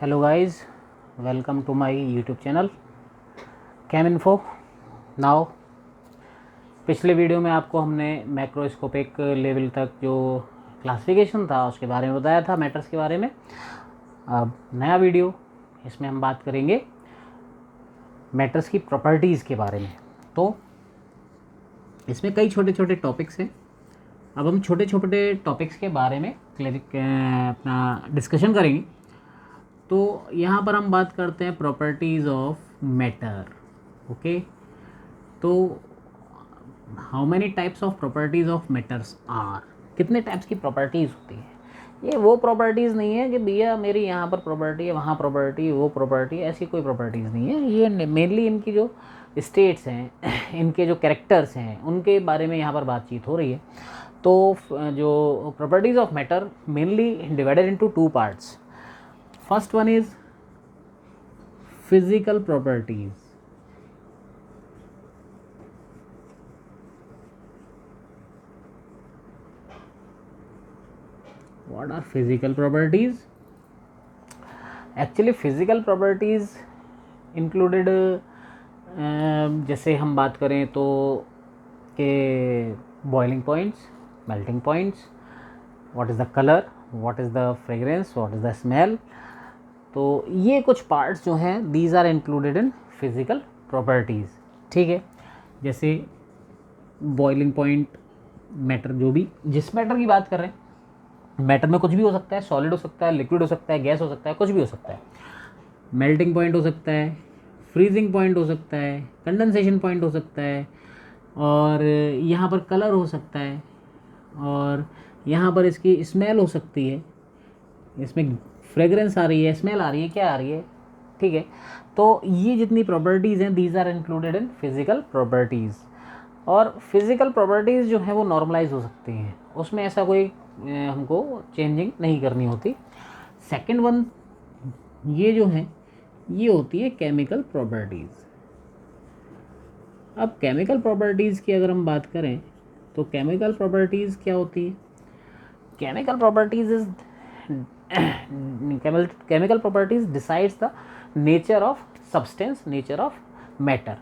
Hello guys, welcome to my YouTube channel Cam Info. Now पिछले video में आपको हमने मैक्रोस्कोपिक लेवल तक जो क्लासिफिकेशन था उसके बारे में बताया था, मैटर्स के बारे में। अब नया वीडियो, इसमें हम बात करेंगे मैटर्स की प्रॉपर्टीज़ के बारे में। तो इसमें कई छोटे छोटे टॉपिक्स हैं। अब हम छोटे छोटे टॉपिक्स के बारे में अपना डिस्कशन करेंगे। तो यहाँ पर हम बात करते हैं प्रॉपर्टीज़ ऑफ मैटर। ओके, तो how many types of properties of matters are, कितने टाइप्स की प्रॉपर्टीज़ होती है। ये वो प्रॉपर्टीज़ नहीं है कि भैया मेरी यहाँ पर प्रॉपर्टी है, वहाँ प्रॉपर्टी, वो प्रॉपर्टी, ऐसी कोई प्रॉपर्टीज़ नहीं है। ये मेनली इनकी जो स्टेट्स हैं, इनके जो कैरेक्टर्स हैं, उनके बारे में यहाँ पर बातचीत हो रही है। तो जो properties of matter mainly divided into two parts. First one is physical properties. What are physical properties? Actually physical properties included जैसे हम बात करें तो के boiling points, melting points, what is the color, what is the fragrance, what is the smell। तो ये कुछ parts जो हैं these are included in physical properties. ठीक है, जैसे बॉइलिंग पॉइंट, मैटर, जो भी जिस मैटर की बात कर रहे हैं, मैटर में कुछ भी हो सकता है, सॉलिड हो सकता है, लिक्विड हो सकता है, गैस हो सकता है, कुछ भी हो सकता है। मेल्टिंग पॉइंट हो सकता है, फ्रीजिंग पॉइंट हो सकता है, कंडेंसेशन पॉइंट हो सकता है, और यहाँ पर कलर हो सकता है, और यहाँ पर इसकी स्मेल हो सकती है, इसमें फ्रेगरेंस आ रही है, स्मेल आ रही है, क्या आ रही है। ठीक है, तो ये जितनी प्रॉपर्टीज़ हैं these are included in physical properties. और फिज़िकल प्रॉपर्टीज़ जो है वो नॉर्मलाइज हो सकती हैं, उसमें ऐसा कोई हमको चेंजिंग नहीं करनी होती। सेकंड वन ये जो है ये होती है केमिकल प्रॉपर्टीज़। अब केमिकल प्रॉपर्टीज़ की अगर हम बात करें तो केमिकल प्रॉपर्टीज़ क्या होती है। Chemical properties is chemical properties decides the nature of substance, nature of matter।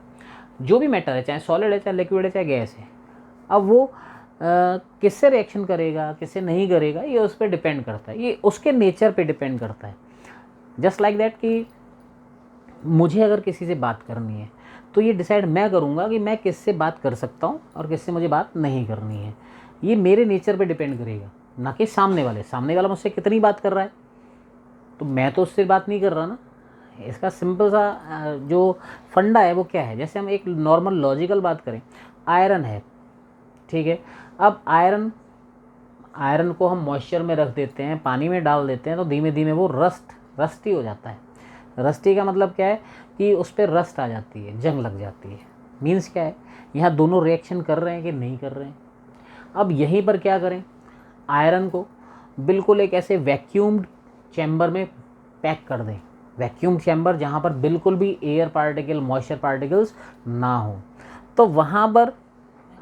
जो भी मैटर है, चाहे सॉलिड है, चाहे लिक्विड है, चाहे गैस है, अब वो किससे रिएक्शन करेगा, किससे नहीं करेगा, ये उस पर डिपेंड करता है, ये उसके नेचर पे डिपेंड करता है। जस्ट लाइक दैट कि मुझे अगर किसी से बात करनी है तो ये डिसाइड मैं करूँगा कि मैं किससे बात कर सकता हूँ और किससे मुझे बात नहीं करनी है। ये मेरे नेचर पे डिपेंड करेगा, ना कि सामने वाला मुझसे कितनी बात कर रहा है। तो मैं तो उससे बात नहीं कर रहा ना। इसका सिंपल सा जो फंडा है वो क्या है, जैसे हम एक नॉर्मल लॉजिकल बात करें, आयरन है, ठीक है। अब आयरन को हम मॉइस्चर में रख देते हैं, पानी में डाल देते हैं, तो धीमे धीमे वो रस्टी हो जाता है। रस्टी का मतलब क्या है कि उस पर रस्ट आ जाती है, जंग लग जाती है। मीन्स क्या है, यहाँ दोनों रिएक्शन कर रहे हैं कि नहीं कर रहे हैं। अब यहीं पर क्या करें, आयरन को बिल्कुल एक ऐसे वैक्यूम्ड चैम्बर में पैक कर दें, वैक्यूम चैम्बर जहाँ पर बिल्कुल भी एयर पार्टिकल, मॉइस्चर पार्टिकल्स ना हो। तो वहाँ पर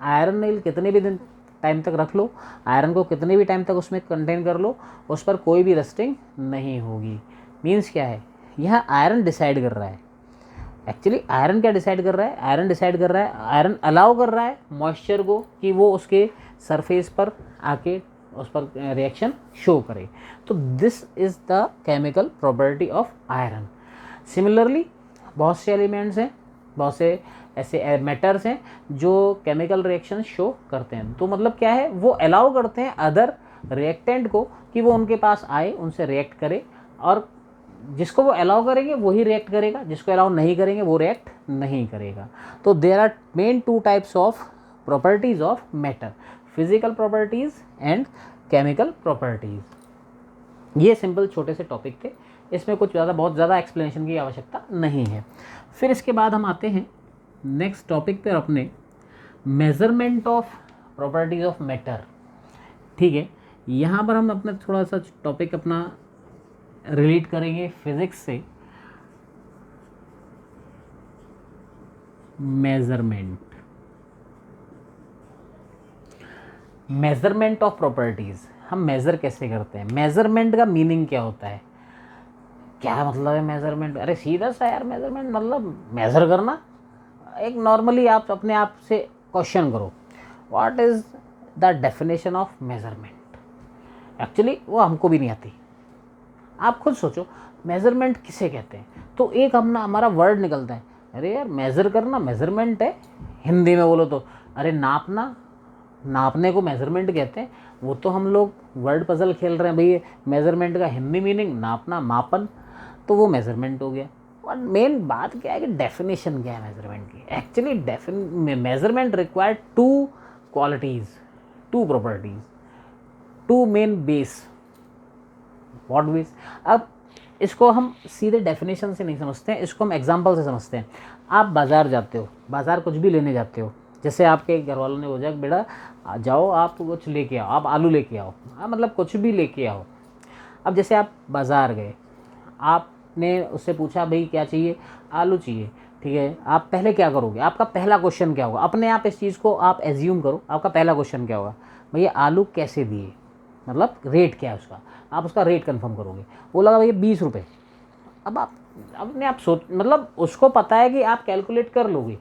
आयरन ने कितने भी दिन टाइम तक रख लो, आयरन को कितने भी टाइम तक उसमें कंटेन कर लो, उस पर कोई भी रस्टिंग नहीं होगी। मीन्स क्या है, यह आयरन डिसाइड कर रहा है। एक्चुअली आयरन क्या डिसाइड कर रहा है, आयरन डिसाइड कर रहा है, आयरन अलाउ कर रहा है मॉइस्चर को कि वो उसके सरफेस पर आके उस पर रिएक्शन शो करे। तो this is the chemical property of iron. Similarly बहुत से एलिमेंट्स हैं, बहुत से ऐसे मैटर्स हैं जो केमिकल रिएक्शन शो करते हैं। तो मतलब क्या है, वो अलाउ करते हैं अदर रिएक्टेंट को कि वो उनके पास आए, उनसे रिएक्ट करे, और जिसको वो अलाउ करेंगे वही रिएक्ट करेगा, जिसको अलाउ नहीं करेंगे वो रिएक्ट नहीं करेगा। तो there are main two types of properties of matter, physical properties and chemical properties. ये सिंपल छोटे से टॉपिक थे, इसमें कुछ बहुत ज़्यादा एक्सप्लेनेशन की आवश्यकता नहीं है। फिर इसके बाद हम आते हैं नेक्स्ट टॉपिक पर अपने, measurement of properties of matter. ठीक है, यहाँ पर हम अपना थोड़ा सा टॉपिक अपना रिलेट करेंगे फिज़िक्स से। मेज़रमेंट ऑफ प्रॉपर्टीज़ हम मेज़र कैसे करते हैं, मेज़रमेंट का मीनिंग क्या होता है। क्या मतलब है मेज़रमेंट? अरे सीधा सा यार, मेज़रमेंट मतलब मेज़र करना। एक नॉर्मली आप अपने आप से क्वेश्चन करो, what is the definition of measurement? Actually वो हमको भी नहीं आती। आप खुद सोचो मेज़रमेंट किसे कहते हैं? तो एक हमारा वर्ड निकलता है, अरे यार मेज़र करना मेज़रमेंट है। हिंदी में बोलो तो अरे नापना, नापने को मेज़रमेंट कहते हैं। वो तो हम लोग वर्ड पजल खेल रहे हैं भाई, मेज़रमेंट का हिंदी मीनिंग नापना, मापन, तो वो मेज़रमेंट हो गया। और मेन बात क्या है कि डेफिनेशन क्या है मेज़रमेंट की? Actually measurement require two qualities, two properties, two main base. What base? अब इसको हम सीधे डेफिनेशन से नहीं समझते हैं, इसको हम एग्जाम्पल से समझते हैं। आप बाज़ार जाते हो, बाज़ार कुछ भी लेने जाते हो, जैसे आपके घर वालों ने बोला कि बेटा जाओ आप कुछ लेके आओ, आप आलू लेके आओ, मतलब कुछ भी लेके आओ। अब जैसे आप बाज़ार गए, आपने उससे पूछा भाई क्या चाहिए? आलू चाहिए, ठीक है। आप पहले क्या करोगे? आपका पहला क्वेश्चन क्या होगा? अपने आप इस चीज़ को आप एज्यूम करो, आपका पहला क्वेश्चन क्या होगा? भैया आलू कैसे दिए, मतलब रेट क्या है उसका? आप उसका रेट कंफर्म करोगे। वो लगा भैया 20 रुपये। अब आप अपने आप सोच, मतलब उसको पता है कि आप कैलकुलेट कर लोगे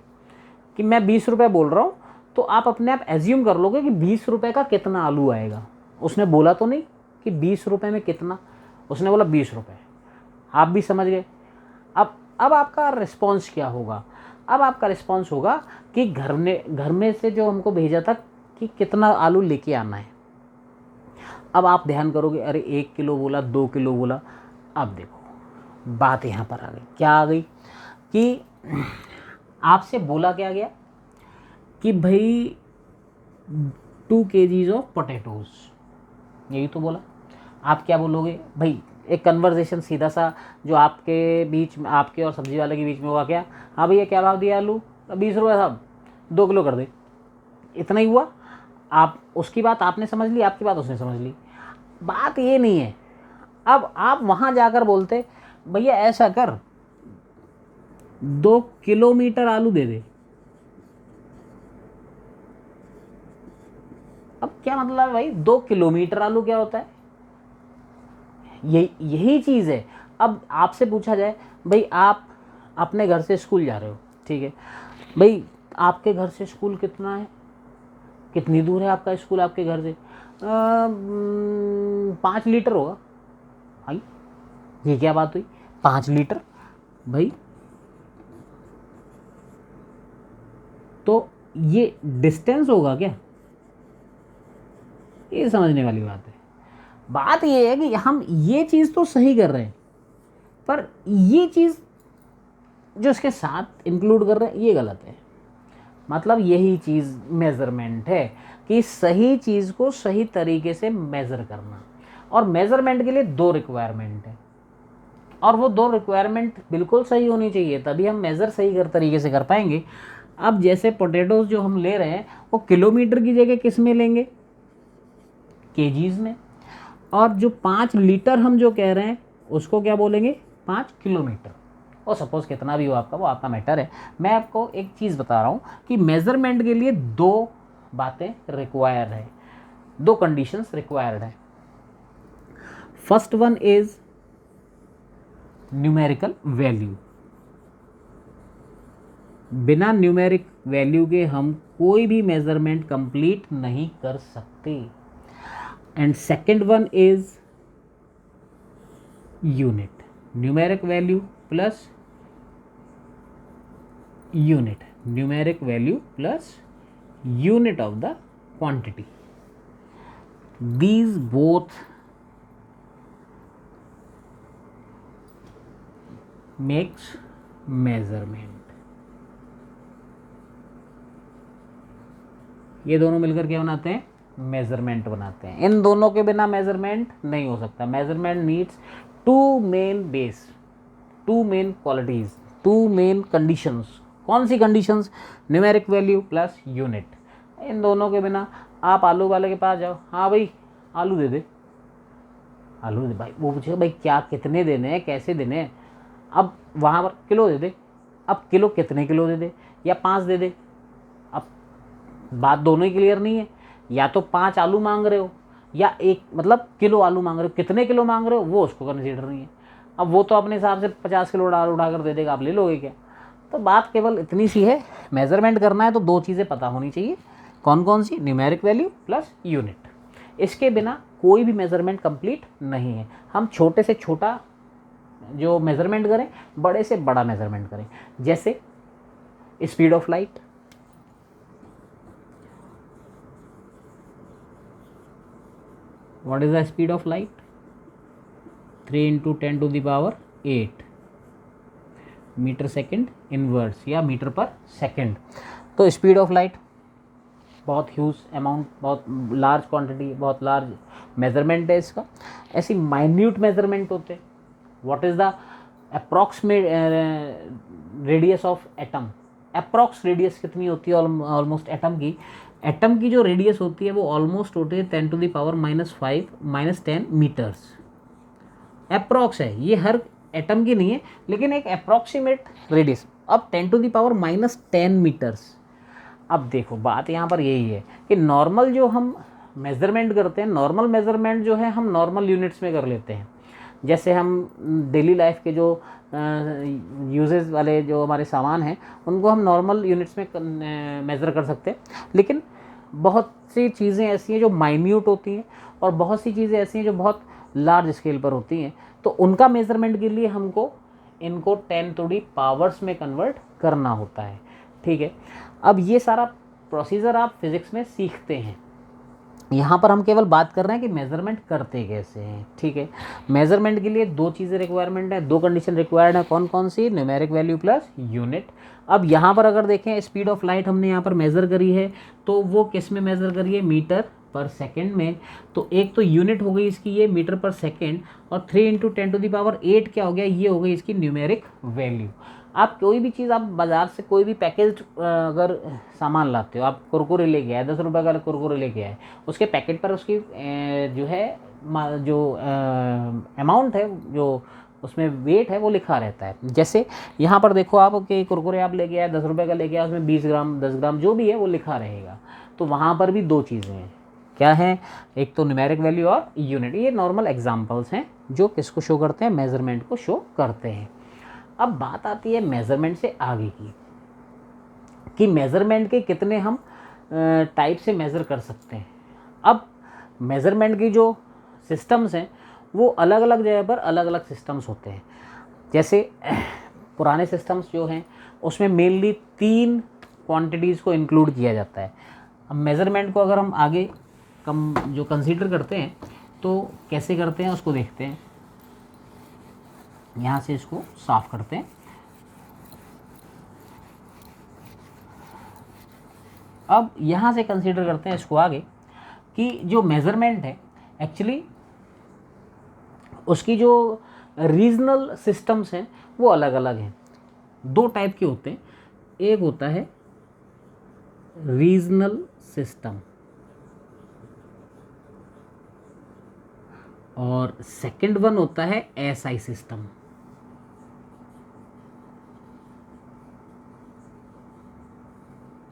कि मैं 20 रुपये बोल रहा हूँ, तो आप अपने आप एज्यूम कर लोगे कि 20 रुपये का कितना आलू आएगा। उसने बोला तो नहीं कि 20 रुपये में कितना, उसने बोला 20 रुपये, आप भी समझ गए। अब आपका रिस्पॉन्स क्या होगा? अब आपका रिस्पॉन्स होगा कि घर में से जो हमको भेजा था कि कितना आलू लेके आना है। अब आप ध्यान करोगे, अरे 1 किलो बोला, 2 किलो बोला। अब देखो बात यहाँ पर आ गई, क्या आ गई कि आपसे बोला क्या गया कि भाई 2 kgs ऑफ पोटैटोज, यही तो बोला। आप क्या बोलोगे भाई? एक कन्वर्सेशन सीधा सा जो आपके बीच में, आपके और सब्जी वाले के बीच में हुआ, क्या? हाँ भैया क्या भाव दिया आलू? 20 रुपये साहब, 2 किलो कर दे। इतना ही हुआ। आप उसकी बात आपने समझ ली, आपकी बात उसने समझ ली। बात ये नहीं है। अब आप वहाँ जाकर बोलते भैया ऐसा कर 2 किलोमीटर आलू दे दे। अब क्या मतलब है भाई, 2 किलोमीटर आलू क्या होता है? यही चीज़ है। अब आपसे पूछा जाए भाई आप अपने घर से स्कूल जा रहे हो, ठीक है भाई, आपके घर से स्कूल कितना है, कितनी दूर है आपका स्कूल आपके घर से? 5 लीटर होगा। भाई ये क्या बात हुई, 5 लीटर? भाई तो ये डिस्टेंस होगा क्या? ये समझने वाली बात है। बात ये है कि हम ये चीज़ तो सही कर रहे हैं, पर ये चीज़ जो इसके साथ इंक्लूड कर रहे हैं ये गलत है। मतलब यही चीज़ मेज़रमेंट है कि सही चीज़ को सही तरीके से मेज़र करना। और मेज़रमेंट के लिए 2 रिक्वायरमेंट है, और वो 2 रिक्वायरमेंट बिल्कुल सही होनी चाहिए, तभी हम मेज़र सही तरीके से कर पाएंगे। अब जैसे पोटैटोज़ जो हम ले रहे हैं वो किलोमीटर की जगह किस में लेंगे? केजीज़ में। और जो 5 लीटर हम जो कह रहे हैं उसको क्या बोलेंगे? 5 किलोमीटर। और सपोज़ कितना भी हो आपका, वो आपका मैटर है। मैं आपको एक चीज़ बता रहा हूँ कि मेज़रमेंट के लिए 2 बातें रिक्वायर्ड है, 2 कंडीशंस रिक्वायर्ड है। First one is numerical value. बिना न्यूमेरिक वैल्यू के हम कोई भी मेज़रमेंट कंप्लीट नहीं कर सकते। And second one is unit. Numeric value plus unit, numeric value plus unit of the quantity. These both makes measurement। ये दोनों मिलकर क्या बनाते हैं? मेजरमेंट बनाते हैं। इन दोनों के बिना मेजरमेंट नहीं हो सकता। Measurement needs 2 main base, 2 main qualities, 2 main conditions. कौन सी conditions? Numeric value plus unit. इन दोनों के बिना आप आलू वाले के पास जाओ, हाँ भाई आलू दे दे, आलू दे भाई, वो पूछेगा भाई क्या कितने देने हैं, कैसे देने हैं? अब वहाँ पर किलो दे दे। अब किलो कितने किलो दे दे, या 5 दे दे? अब बात दोनों ही क्लियर नहीं है। या तो 5 आलू मांग रहे हो, या एक मतलब किलो आलू मांग रहे हो। कितने किलो मांग रहे हो वो उसको कंसिडर नहीं है। अब वो तो अपने हिसाब से 50 किलो उठा कर दे देगा, आप ले लोगे क्या। तो बात केवल इतनी सी है, मेज़रमेंट करना है तो दो चीज़ें पता होनी चाहिए, कौन कौन सी, न्यूमेरिक वैल्यू प्लस यूनिट। इसके बिना कोई भी मेज़रमेंट कंप्लीट नहीं है। हम छोटे से छोटा जो मेज़रमेंट करें, बड़े से बड़ा मेज़रमेंट करें, जैसे speed of light, what is the speed of light, 3 × 10⁸ metre second inverse या मीटर पर सेकेंड। तो स्पीड ऑफ लाइट बहुत ह्यूज अमाउंट, बहुत लार्ज क्वांटिटी, बहुत लार्ज मेज़रमेंट है इसका। ऐसी माइन्यूट मेज़रमेंट होते हैं, what is the approximate radius of atom, approx radius कितनी होती है ऑलमोस्ट एटम की जो रेडियस होती है वो ऑलमोस्ट होती है 10⁻⁵ -10 मीटर्स। अप्रॉक्स है ये, हर एटम की नहीं है, लेकिन एक अप्रॉक्सीमेट रेडियस। अब 10⁻⁻10 मीटर्स। अब देखो बात यहाँ पर यही है कि नॉर्मल जो हम मेज़रमेंट करते हैं, नॉर्मल मेज़रमेंट जो है हम नॉर्मल यूनिट्स में कर लेते हैं। जैसे हम डेली लाइफ के जो यूजेस वाले जो हमारे सामान हैं उनको हम नॉर्मल यूनिट्स में मेज़र कर सकते हैं, लेकिन बहुत सी चीज़ें ऐसी हैं जो माइन्यूट होती हैं और बहुत सी चीज़ें ऐसी हैं जो बहुत लार्ज स्केल पर होती हैं। तो उनका मेज़रमेंट के लिए हमको इनको 10 टू दी पावर्स में कन्वर्ट करना होता है। ठीक है, अब ये सारा प्रोसीजर आप फिज़िक्स में सीखते हैं। यहाँ पर हम केवल बात कर रहे हैं कि मेज़रमेंट करते कैसे हैं। ठीक है, मेज़रमेंट के लिए दो चीज़ें रिक्वायरमेंट है, दो कंडीशन रिक्वायर्ड है, कौन कौन सी, न्यूमेरिक वैल्यू प्लस यूनिट। अब यहाँ पर अगर देखें स्पीड ऑफ लाइट हमने यहाँ पर मेज़र करी है, तो वो किस में मेज़र करी है, मीटर पर सेकेंड में। तो एक तो यूनिट हो गई इसकी ये मीटर पर सेकेंड, और 3 × 10⁸ क्या हो गया, ये हो गई इसकी न्यूमेरिक वैल्यू। आप कोई भी चीज़, आप बाज़ार से कोई भी पैकेज अगर सामान लाते हो, आप कुरकुरे लेके आए, 10 रुपये का कुरकुरे लेके आए, उसके पैकेट पर उसकी जो है जो अमाउंट है, जो उसमें वेट है वो लिखा रहता है। जैसे यहाँ पर देखो आप कि कुरकुरे आप लेके आए 10 रुपये का लेके आए, उसमें 20 ग्राम 10 ग्राम जो भी है वो लिखा रहेगा। तो वहाँ पर भी दो चीज़ें हैं, क्या है, एक तो न्यूमेरिक वैल्यू और यूनिट। ये नॉर्मल एग्जांपल्स हैं जो किसको शो करते हैं, मेज़रमेंट को शो करते हैं। अब बात आती है मेज़रमेंट से आगे की, कि मेज़रमेंट के कितने हम टाइप से मेज़र कर सकते हैं। अब मेज़रमेंट की जो सिस्टम्स हैं वो अलग अलग जगह पर अलग अलग सिस्टम्स होते हैं। जैसे पुराने सिस्टम्स जो हैं उसमें मेनली 3 क्वांटिटीज़ को इंक्लूड किया जाता है। अब मेज़रमेंट को अगर हम आगे जो कंसीडर करते हैं तो कैसे करते हैं उसको देखते हैं। यहाँ से इसको साफ करते हैं। अब यहाँ से कंसीडर करते हैं इसको आगे, कि जो मेज़रमेंट है एक्चुअली उसकी जो रीजनल सिस्टम्स हैं वो अलग अलग हैं। दो टाइप के होते हैं, एक होता है रीजनल सिस्टम और सेकंड वन होता है एसआई सिस्टम।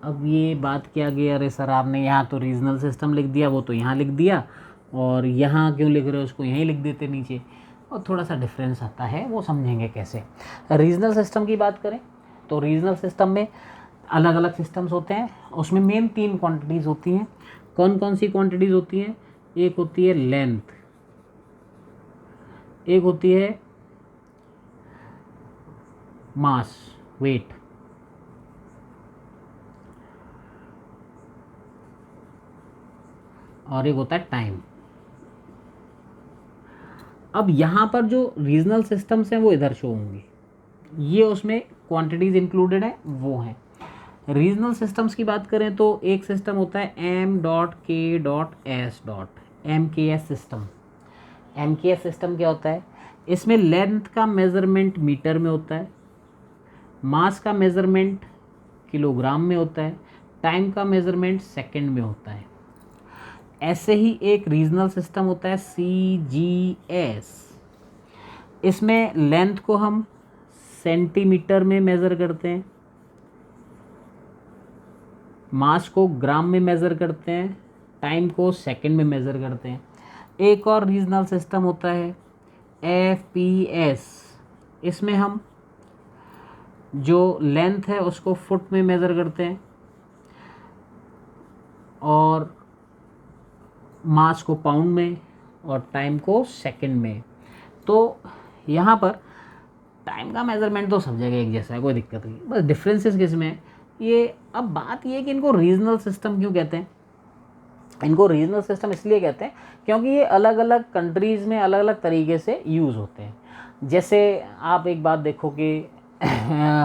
अब ये बात क्या गई, अरे सर आपने यहाँ तो रीजनल सिस्टम लिख दिया, वो तो यहाँ लिख दिया, और यहाँ क्यों लिख रहे हो, उसको यहीं लिख देते नीचे। और थोड़ा सा डिफरेंस आता है, वो समझेंगे कैसे। रीजनल सिस्टम की बात करें तो रीजनल सिस्टम में अलग अलग सिस्टम्स होते हैं, उसमें मेन 3 क्वांटिटीज़ होती हैं। कौन कौन सी क्वांटिटीज़ होती हैं, एक होती है लेंथ, एक होती है मास वेट, और एक होता है टाइम। अब यहाँ पर जो रीजनल सिस्टम्स हैं वो इधर शो होंगे, ये उसमें क्वांटिटीज़ इंक्लूडेड है वो हैं। रीजनल सिस्टम्स की बात करें तो एक सिस्टम होता है m.k.s. MKS system. MKS system क्या होता है, इसमें लेंथ का मेज़रमेंट मीटर में होता है, मास का मेज़रमेंट किलोग्राम में होता है, टाइम का मेज़रमेंट सेकंड में होता है। ऐसे ही एक रीजनल सिस्टम होता है CGS, इसमें लेंथ को हम सेंटीमीटर में मेज़र करते हैं, मास को ग्राम में मेज़र करते हैं, टाइम को सेकंड में मेज़र करते हैं। एक और रीजनल सिस्टम होता है FPS, इसमें हम जो लेंथ है उसको फुट में मेज़र करते हैं और मास को पाउंड में और टाइम को सेकंड में। तो यहाँ पर टाइम का मेज़रमेंट तो सब जगह एक जैसा है, कोई दिक्कत नहीं, बस डिफरेंसेस किस में है ये। अब बात ये है कि इनको रीजनल सिस्टम क्यों कहते हैं। इनको रीजनल सिस्टम इसलिए कहते हैं क्योंकि ये अलग अलग कंट्रीज़ में अलग अलग तरीके से यूज़ होते हैं। जैसे आप एक बात देखो कि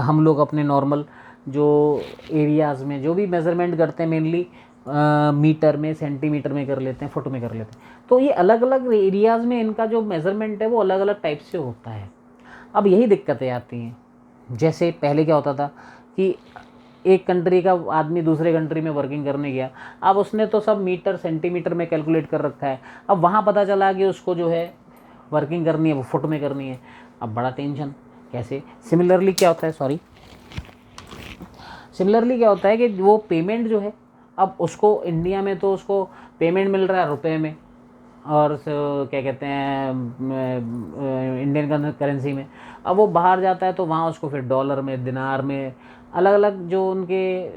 हम लोग अपने नॉर्मल जो एरियाज़ में जो भी मेज़रमेंट करते हैं मेनली मीटर में, सेंटीमीटर में कर लेते हैं, फुट में कर लेते हैं। तो ये अलग अलग एरियाज़ में इनका जो मेज़रमेंट है वो अलग अलग टाइप से होता है। अब यही दिक्कतें आती हैं। जैसे पहले क्या होता था कि एक कंट्री का आदमी दूसरे कंट्री में वर्किंग करने गया, अब उसने तो सब मीटर सेंटीमीटर में कैलकुलेट कर रखा है, अब वहाँ पता चला कि उसको जो है वर्किंग करनी है वो फुट में करनी है। अब बड़ा टेंशन कैसे। सिमिलरली क्या होता है कि वो पेमेंट जो है, अब उसको इंडिया में तो उसको पेमेंट मिल रहा है रुपए में और क्या कहते हैं इंडियन करेंसी में। अब वो बाहर जाता है तो वहाँ उसको फिर डॉलर में, दिनार में, अलग अलग जो उनके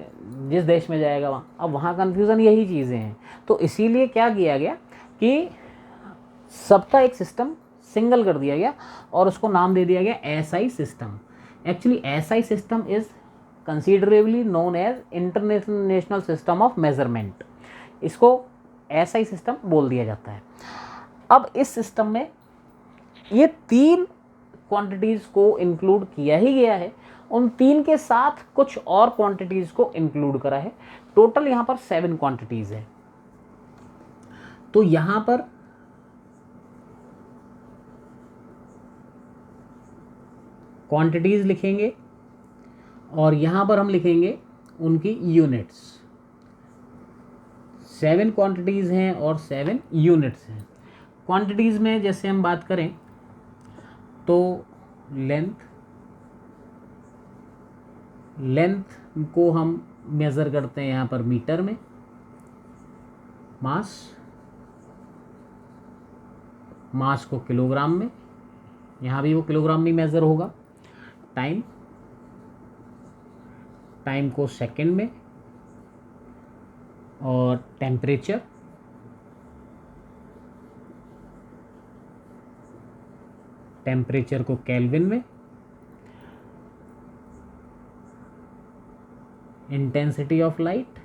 जिस देश में जाएगा वहाँ, अब वहाँ कन्फ्यूज़न यही चीज़ें हैं। तो इसीलिए क्या किया गया कि सबका एक सिस्टम सिंगल कर दिया गया और उसको नाम दे दिया गया SI system. Actually SI system is considerably known as international system of measurement. इसको SI सिस्टम बोल दिया जाता है। अब इस सिस्टम में ये 3 क्वांटिटीज़ को इंक्लूड किया ही गया है, उन 3 के साथ कुछ और क्वांटिटीज़ को इंक्लूड करा है। टोटल यहाँ पर 7 क्वांटिटीज़ है। तो यहाँ पर क्वांटिटीज़ लिखेंगे और यहाँ पर हम लिखेंगे उनकी यूनिट्स। 7 क्वांटिटीज़ हैं और 7 यूनिट्स हैं। क्वांटिटीज़ में जैसे हम बात करें तो लेंथ को हम मेज़र करते हैं यहाँ पर मीटर में, मास को किलोग्राम में, यहाँ भी वो किलोग्राम में मेज़र होगा। टाइम को सेकंड में और टेम्परेचर को केल्विन में, इंटेंसिटी ऑफ लाइट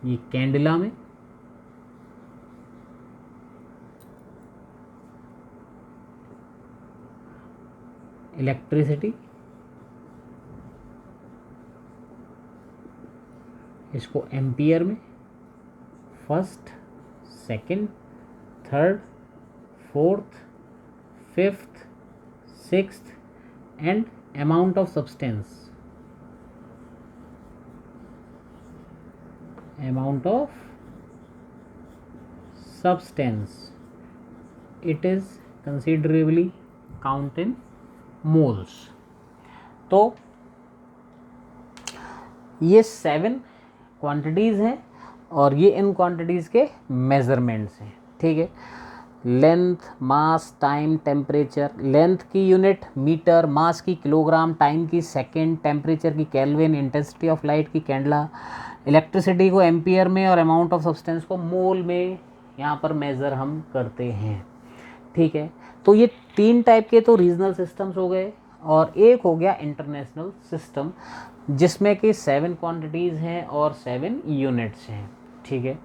ये कैंडला में, इलेक्ट्रिसिटी इसको एम्पियर में, first, second, third, fourth, fifth, sixth and amount of substance, it is considerably count in moles। तो ये 7 क्वांटिटीज़ हैं और ये इन क्वांटिटीज़ के मेज़रमेंट्स हैं। ठीक है, लेंथ, मास, टाइम, टेम्परेचर। लेंथ की यूनिट मीटर, मास की किलोग्राम, टाइम की सेकंड, टेम्परेचर की केल्विन, इंटेंसिटी ऑफ लाइट की कैंडला, इलेक्ट्रिसिटी को एम्पियर में और अमाउंट ऑफ सब्सटेंस को मोल में यहाँ पर मेज़र हम करते हैं। ठीक है, तो ये 3 टाइप के तो रीजनल सिस्टम्स हो गए और एक हो गया इंटरनेशनल सिस्टम जिसमें कि 7 क्वांटिटीज़ हैं और 7 यूनिट्स हैं। ठीक है,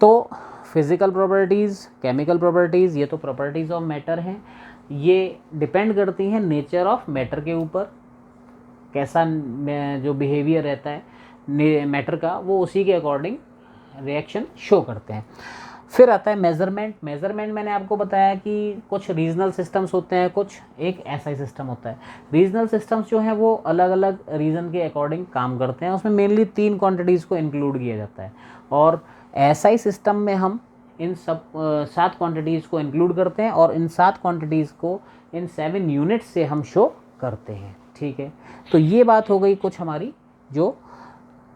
तो फिज़िकल प्रॉपर्टीज़, केमिकल प्रॉपर्टीज़, ये तो प्रॉपर्टीज़ ऑफ मैटर हैं। ये डिपेंड करती हैं नेचर ऑफ मैटर के ऊपर, कैसा जो बिहेवियर रहता है मैटर का वो उसी के अकॉर्डिंग रिएक्शन शो करते हैं। फिर आता है मेज़रमेंट। मैंने आपको बताया कि कुछ रीजनल सिस्टम्स होते हैं, कुछ एक SI सिस्टम होता है। रीजनल सिस्टम्स जो हैं वो अलग अलग रीजन के अकॉर्डिंग काम करते हैं, उसमें मेनली 3 क्वांटिटीज़ को इंक्लूड किया जाता है और SI सिस्टम में हम इन सब 7 क्वांटिटीज़ को इंक्लूड करते हैं और इन 7 क्वांटिटीज़ को इन 7 यूनिट्स से हम शो करते हैं। ठीक है, तो ये बात हो गई कुछ हमारी जो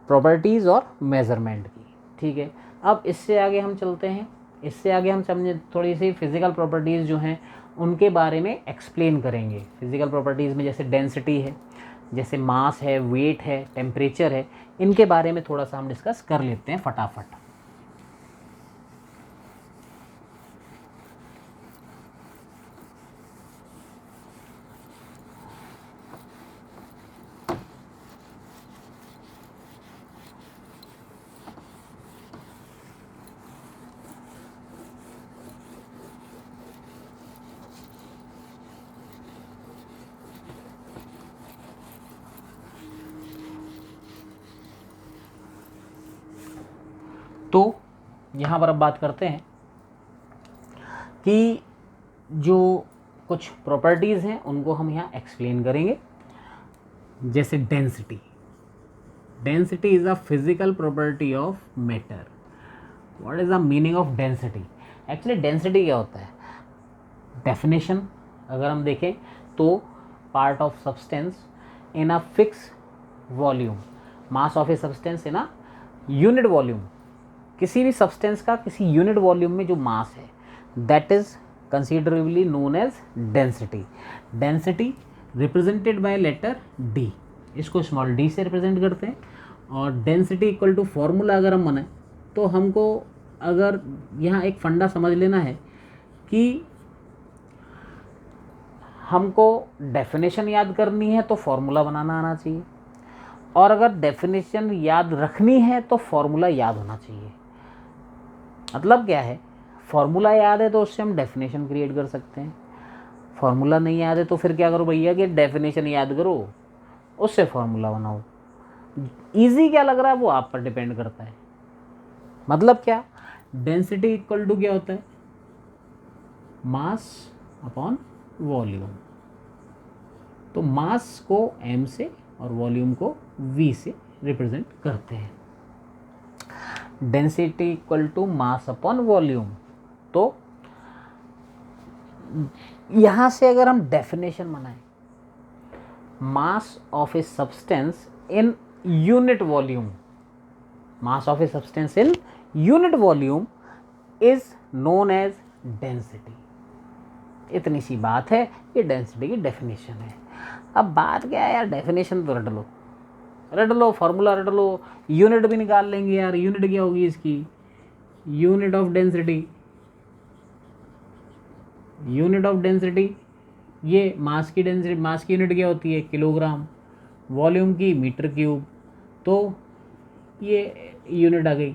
प्रॉपर्टीज़ और मेज़रमेंट की। ठीक है, अब इससे आगे हम चलते हैं। इससे आगे हम समझे थोड़ी सी फिज़िकल प्रॉपर्टीज़ जो हैं उनके बारे में एक्सप्लेन करेंगे। फिज़िकल प्रॉपर्टीज़ में जैसे डेंसिटी है, जैसे मास है, वेट है, टेम्परेचर है, इनके बारे में थोड़ा सा हम डिस्कस कर लेते हैं फटाफट। तो यहाँ पर अब बात करते हैं कि जो कुछ प्रॉपर्टीज़ हैं उनको हम यहाँ एक्सप्लेन करेंगे। जैसे density, density is a physical property of matter. What is the meaning of density? Actually density क्या होता है? डेफिनेशन अगर हम देखें तो part of substance in a fix volume, mass of a substance in a unit volume. किसी भी substance का किसी यूनिट वॉल्यूम में जो मास है, that is considerably known as density. Density represented by letter D, इसको स्मॉल डी से represent करते हैं। और डेंसिटी इक्वल टू फॉर्मूला अगर हम बनाए तो हमको अगर यहाँ एक फंडा समझ लेना है कि हमको डेफिनेशन याद करनी है तो फॉर्मूला बनाना आना चाहिए, और अगर डेफिनेशन याद रखनी है तो फॉर्मूला याद होना चाहिए। मतलब क्या है? फॉर्मूला याद है तो उससे हम डेफिनेशन क्रिएट कर सकते हैं, फॉर्मूला नहीं याद है तो फिर क्या करो भैया कि डेफिनेशन याद करो, उससे फॉर्मूला बनाओ। इजी क्या लग रहा है वो आप पर डिपेंड करता है। मतलब क्या? डेंसिटी इक्वल टू क्या होता है? मास अपॉन वॉल्यूम। तो मास को m से और वॉल्यूम को v से रिप्रेजेंट करते हैं। Density equal to mass upon volume. तो यहां से अगर हम डेफिनेशन बनाएं, mass of a substance in unit volume, mass of a substance in unit volume is known as density. इतनी सी बात है, ये डेंसिटी की डेफिनेशन है। अब बात क्या है यार, डेफिनेशन तो रट लो, फार्मूला रट लो, यूनिट भी निकाल लेंगे यार। यूनिट क्या होगी इसकी? Unit of density, unit of density ये मास की डेंसिटी, मास की यूनिट क्या होती है? किलोग्राम। वॉल्यूम की मीटर क्यूब, तो ये यूनिट आ गई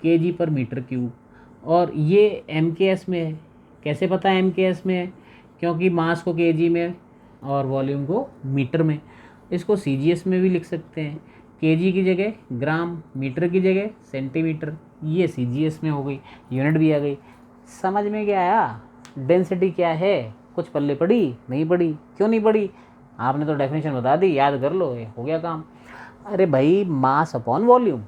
केजी पर मीटर क्यूब। और ये एमकेएस में है। कैसे पता है एमकेएस में है? क्योंकि मास को केजी में और वॉल्यूम को मीटर में। इसको सीजीएस में भी लिख सकते हैं, केजी की जगह ग्राम, मीटर की जगह सेंटीमीटर। ये सीजीएस में हो गई, यूनिट भी आ गई। समझ में क्या आया? डेंसिटी क्या है? कुछ पल्ले पड़ी? नहीं पड़ी। क्यों नहीं पड़ी? आपने तो डेफिनेशन बता दी, याद कर लो, ये हो गया काम। अरे भाई, मास अपॉन वॉल्यूम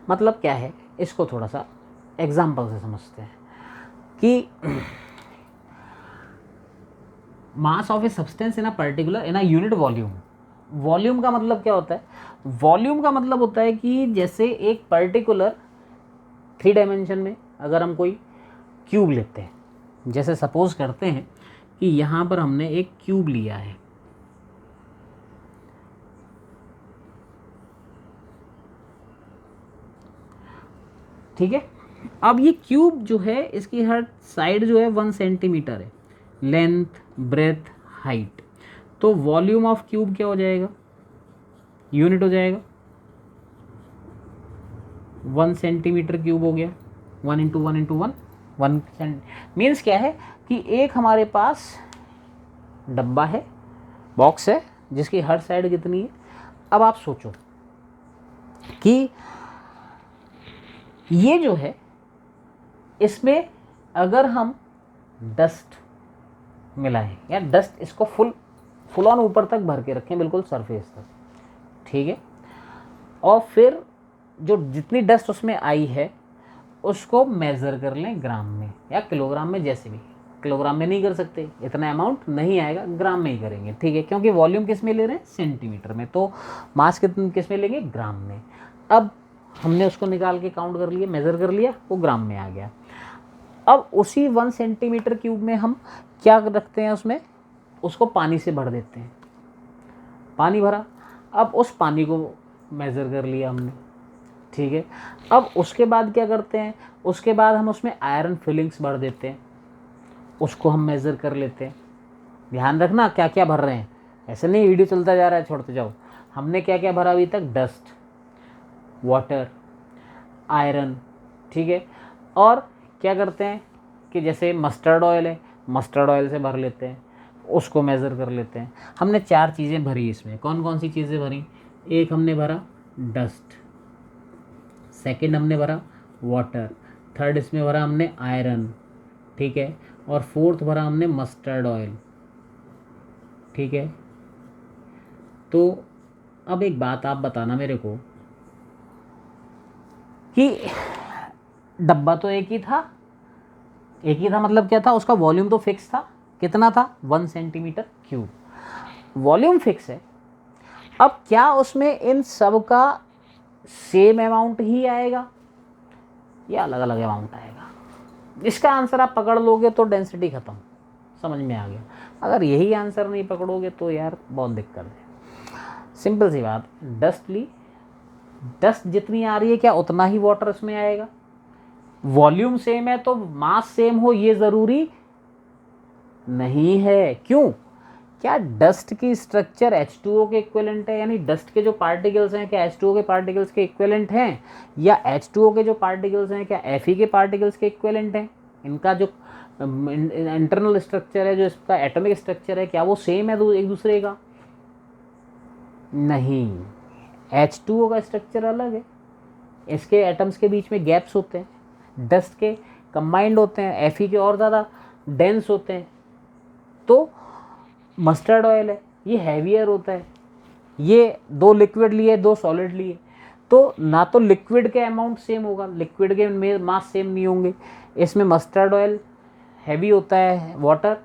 मतलब क्या है? इसको थोड़ा सा एग्जाम्पल से समझते हैं कि मास of a substance in a particular in a unit volume. Volume का मतलब क्या होता है? वॉल्यूम का मतलब होता है कि जैसे एक पर्टिकुलर 3 डायमेंशन में अगर हम कोई क्यूब लेते हैं, जैसे सपोज करते हैं कि यहाँ पर हमने एक क्यूब लिया है, ठीक है। अब ये क्यूब जो है, इसकी हर साइड जो है 1 सेंटीमीटर है, लेंथ, ब्रेथ, हाइट। तो वॉल्यूम ऑफ क्यूब क्या हो जाएगा? यूनिट हो जाएगा, 1 सेंटीमीटर क्यूब हो गया। 1 इंटू 1 इंटू 1, 1 मीन्स क्या है कि एक हमारे पास डब्बा है, बॉक्स है, जिसकी हर साइड कितनी है। अब आप सोचो कि ये जो है, इसमें अगर हम डस्ट मिलाएं या डस्ट इसको फुल ऑन ऊपर तक भर के रखें, बिल्कुल सरफेस तक, ठीक है, और फिर जो जितनी डस्ट उसमें आई है उसको मेज़र कर लें ग्राम में या किलोग्राम में, जैसे भी, किलोग्राम में नहीं कर सकते, इतना अमाउंट नहीं आएगा, ग्राम में ही करेंगे, ठीक है, क्योंकि वॉल्यूम किस में ले रहे हैं, सेंटीमीटर में, तो मास किस में लेंगे, ग्राम में। अब हमने उसको निकाल के काउंट कर लिया, मेज़र कर लिया, वो ग्राम में आ गया। अब उसी 1 सेंटीमीटर क्यूब में हम क्या रखते हैं, उसमें उसको पानी से भर देते हैं, पानी भरा, अब उस पानी को मेज़र कर लिया हमने, ठीक है। अब उसके बाद क्या करते हैं, उसके बाद हम उसमें आयरन फिलिंग्स भर देते हैं, उसको हम मेज़र कर लेते हैं। ध्यान रखना क्या क्या भर रहे हैं, ऐसे नहीं वीडियो चलता जा रहा है छोड़ते जाओ। हमने क्या क्या भरा अभी तक, डस्ट, वाटर, आयरन, ठीक है। और क्या करते हैं कि जैसे मस्टर्ड ऑयल है, मस्टर्ड ऑयल से भर लेते हैं, उसको मेज़र कर लेते हैं। हमने 4 चीज़ें भरी इसमें, कौन कौन सी चीज़ें भरी, एक हमने भरा डस्ट, सेकंड हमने भरा वाटर, थर्ड इसमें भरा हमने आयरन, ठीक है, और फोर्थ भरा हमने मस्टर्ड ऑयल, ठीक है। तो अब एक बात आप बताना मेरे को कि डब्बा तो एक ही था, मतलब क्या था, उसका वॉल्यूम तो फिक्स था, कितना था, 1 सेंटीमीटर क्यूब, वॉल्यूम फिक्स है। अब क्या उसमें इन सब का सेम अमाउंट ही आएगा या अलग अलग अमाउंट आएगा? इसका आंसर आप पकड़ लोगे तो डेंसिटी ख़त्म, समझ में आ गया। अगर यही आंसर नहीं पकड़ोगे तो यार बहुत दिक्कत है। सिंपल सी बात, डस्ट ली, डस्ट जितनी आ रही है क्या उतना ही वाटर इसमें आएगा? वॉल्यूम सेम है तो मास सेम हो ये ज़रूरी नहीं है। क्यों? क्या डस्ट की स्ट्रक्चर H2O के इक्विवेलेंट है, यानी डस्ट के जो पार्टिकल्स हैं क्या H2O के पार्टिकल्स के इक्विवेलेंट हैं, या H2O के जो पार्टिकल्स हैं क्या Fe के पार्टिकल्स के इक्विवेलेंट हैं? इनका जो इंटरनल स्ट्रक्चर है, जो इसका एटॉमिक स्ट्रक्चर है, क्या वो सेम है एक दूसरे का? नहीं, H2O का स्ट्रक्चर अलग है, इसके एटम्स के बीच में गैप्स होते हैं, डस्ट के कंबाइंड होते हैं, Fe के और ज़्यादा डेंस होते हैं। तो मस्टर्ड ऑयल है, ये हैवियर होता है, ये 2 लिक्विड लिए 2 सॉलिड लिए, तो ना तो लिक्विड के अमाउंट सेम होगा, लिक्विड के मास सेम नहीं होंगे। इसमें मस्टर्ड ऑयल हैवी होता है, वाटर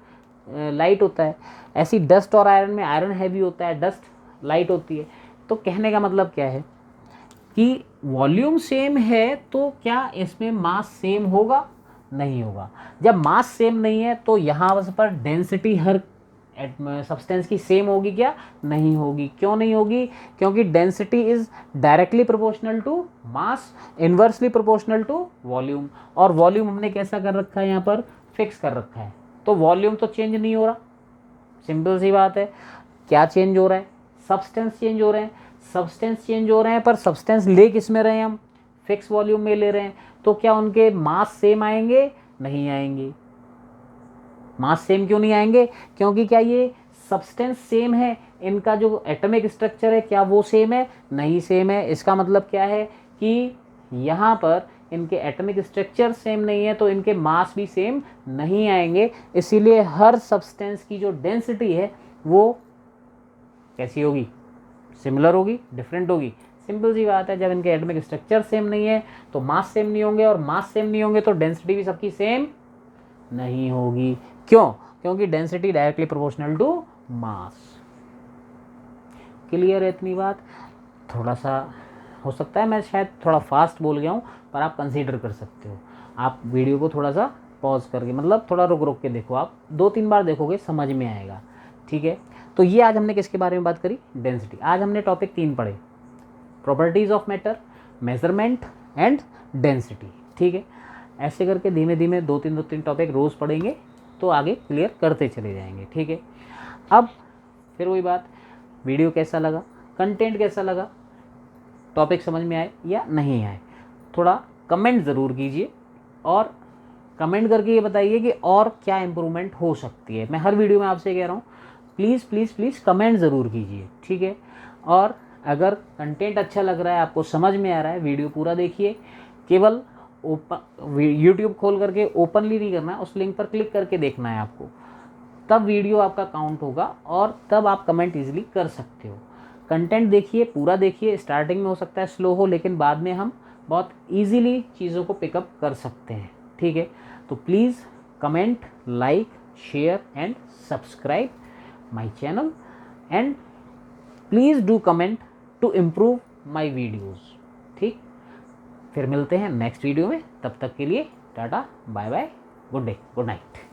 लाइट होता है, ऐसी डस्ट और आयरन में आयरन हैवी होता है, डस्ट लाइट होती है। तो कहने का मतलब क्या है कि वॉल्यूम सेम है तो क्या इसमें मास सेम होगा? नहीं होगा। जब मास सेम नहीं है तो यहाँ पर डेंसिटी हर सब्सटेंस की सेम होगी क्या? नहीं होगी। क्यों नहीं होगी? क्योंकि density is directly proportional to mass, inversely proportional to volume, और वॉल्यूम हमने कैसा कर रखा है, यहाँ पर फिक्स कर रखा है, तो वॉल्यूम तो चेंज नहीं हो रहा। सिंपल सी बात है। क्या चेंज हो रहा है? सब्सटेंस चेंज हो रहे हैं, सब्सटेंस चेंज हो रहे हैं, पर सब्सटेंस ले किस में रहे हैं हम? फिक्स वॉल्यूम में ले रहे हैं। तो क्या उनके मास सेम आएंगे? नहीं आएंगे। मास सेम क्यों नहीं आएंगे? क्योंकि क्या ये सब्सटेंस सेम है, इनका जो एटॉमिक स्ट्रक्चर है क्या वो सेम है? नहीं सेम है। इसका मतलब क्या है कि यहाँ पर इनके एटॉमिक स्ट्रक्चर सेम नहीं है, तो इनके मास भी सेम नहीं आएंगे। इसीलिए हर सब्सटेंस की जो डेंसिटी है वो कैसी होगी? सिमिलर होगी, डिफरेंट होगी। सिंपल सी बात है, जब इनके एटॉमिक स्ट्रक्चर सेम नहीं है तो मास सेम नहीं होंगे, और मास सेम नहीं होंगे तो डेंसिटी भी सबकी सेम नहीं होगी। क्यों? क्योंकि density directly proportional to mass. Clear है इतनी बात? थोड़ा सा हो सकता है मैं शायद थोड़ा फास्ट बोल गया हूँ, पर आप कंसीडर कर सकते हो। आप वीडियो को थोड़ा सा पॉज करके, मतलब थोड़ा रुक रुक के देखो, आप 2-3 बार देखोगे समझ में आएगा, ठीक है। तो ये आज हमने किसके बारे में बात करी? डेंसिटी। आज हमने टॉपिक 3 पढ़े, properties of matter, measurement and density, ठीक है। ऐसे करके धीमे धीमे 2-3 टॉपिक रोज़ पढ़ेंगे तो आगे क्लियर करते चले जाएंगे, ठीक है। अब फिर वही बात, वीडियो कैसा लगा, कंटेंट कैसा लगा, टॉपिक समझ में आए या नहीं आए, थोड़ा कमेंट ज़रूर कीजिए, और कमेंट करके ये बताइए कि और क्या इम्प्रूवमेंट हो सकती है। मैं हर वीडियो में आपसे कह रहा हूँ, प्लीज़ प्लीज़ प्लीज़ कमेंट ज़रूर कीजिए, ठीक है। और अगर कंटेंट अच्छा लग रहा है, आपको समझ में आ रहा है, वीडियो पूरा देखिए। केवल यूट्यूब खोल करके ओपनली नहीं करना है, उस लिंक पर क्लिक करके देखना है आपको, तब वीडियो आपका काउंट होगा और तब आप कमेंट ईजिली कर सकते हो। कंटेंट देखिए, पूरा देखिए। स्टार्टिंग में हो सकता है स्लो हो, लेकिन बाद में हम बहुत ईजीली चीज़ों को पिकअप कर सकते हैं, ठीक है। तो please comment, like, share and subscribe my channel and please do comment to improve my videos. ठीक, फिर मिलते हैं नेक्स्ट वीडियो में, तब तक के लिए tata, bye bye, good day, good night.